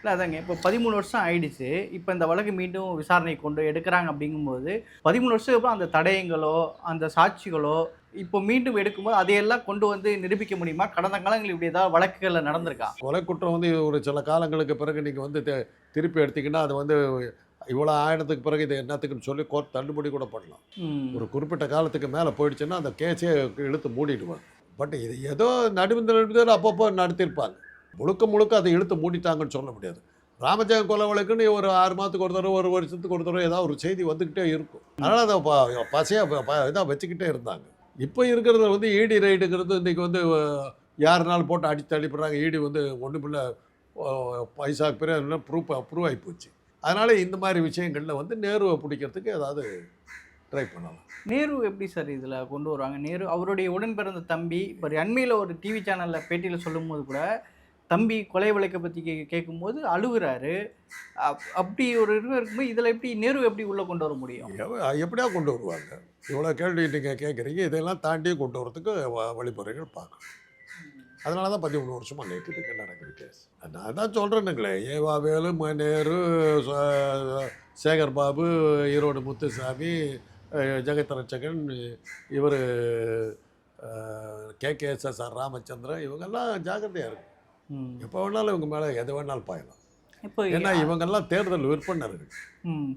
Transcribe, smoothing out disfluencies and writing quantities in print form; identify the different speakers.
Speaker 1: இல்ல அதாங்க. இப்போ 13 வருஷம் ஆயிடுச்சு. இப்ப இந்த வழக்கு மீண்டும் விசாரணைக்கு கொண்டு எடுக்குறாங்க அப்படிங்கும்போது, 13 வருஷத்துக்கு அப்புறம் அந்த தடயங்களோ, அந்த சாட்சிகளோ, இப்போ மீண்டும் எடுக்கும்போது அதையெல்லாம் கொண்டு வந்து நிரூபிக்க முடியுமா? கடந்த காலங்கள்ல இப்படி ஏதாவது வழக்குகள்ல நடந்திருக்கா?
Speaker 2: கொலை குற்றம் வந்து ஒரு சில காலங்களுக்கு பிறகு நீங்க வந்து திருப்பி எடுத்தீங்கன்னா, அது வந்து இவ்வளோ ஆயினத்துக்கு பிறகு இது என்னத்துக்குன்னு சொல்லி கோர்ட் தள்ளுபடி கூட பண்ணலாம்.
Speaker 1: ம்.
Speaker 2: ஒரு குறிப்பிட்ட காலத்துக்கு மேல போயிடுச்சுன்னா, அந்த கேஸே இழுத்து மூடிடுவாங்க. பட் இது ஏதோ நடுவில் அப்பப்போ நடத்தியிருப்பாங்க. முழுக்க முழுக்க அதை இழுத்து மூடிட்டாங்கன்னு சொல்ல முடியாது. ராமஜெயம் கொலை வழக்குன்னு ஒரு 6 மாதத்துக்கு ஒரு தடவ, 1 வருஷத்துக்கு ஒரு தடவ ஏதாவது ஒரு செய்தி வந்துகிட்டே இருக்கும்.
Speaker 1: ம்.
Speaker 2: அதனால அத பசையா இதா வச்சுக்கிட்டே இருந்தாங்க. இப்ப இருக்கிறது வந்து ஈடி ரைடுங்கிறது இன்னைக்கு வந்து யாருனாலும் போட்டு அடிச்சு தள்ளிப்படுறாங்க. ஈடி வந்து ஒண்ணுமில்ல அ பைசாக்கு பிரயோஜனம் ப்ரூவ் ஆயி போச்சு. அதனால இந்த மாரி விஷயங்கள்ல வந்து நேருவ புடிக்கிறதுக்கு ஏதாவது ட்ரை பண்ணலாம்.
Speaker 1: நேரு எப்படி சார் இதுல கொண்டு வருவாங்க? நேரு அவருடைய உடன் பிறந்த தம்பி, இப்ப அண்மையில ஒரு டிவி சேனல்ல பேட்டியில சொல்லும்போது கூட, தம்பி கொலை வழக்க பத்தி கேட்கும்போது அழுகுறாரு. அப்படி ஒரு இது இருக்கும்போது, இதுல எப்படி நேரு எப்படி உள்ள கொண்டு வர முடியும்?
Speaker 2: எப்படியா கொண்டு வருவாங்க. இவ்வளோ கேள்வி நீங்க கேட்குறீங்க. இதெல்லாம் தாண்டியும் கொண்டு வரதுக்கு வழிமுறைகள் பார்க்கணும். அதனால தான் 13 வருஷமா நீட்டிருக்கு நடக்குது கேஸ். நான் தான் சொல்றேனுங்களே, ஏவா வேலு, நேரு, ச சேகர் பாபு, ஈரோடு முத்துசாமி, ஜெகத் ரட்சகன், இவரு அ கேகேஎஸ்எஸ்ஆர் ராமச்சந்திரன் இவங்கெல்லாம் ஜாக்கிரதையா இருக்கணும்.
Speaker 1: ம்.
Speaker 2: எப்போ வேணாலும் இவங்க மேல எது வேணாலும் பாயலாம்.
Speaker 1: இப்போ
Speaker 2: ஏன்னா இவங்கெல்லாம் தேர்தல் விற்பனர்கள்.
Speaker 1: ம்.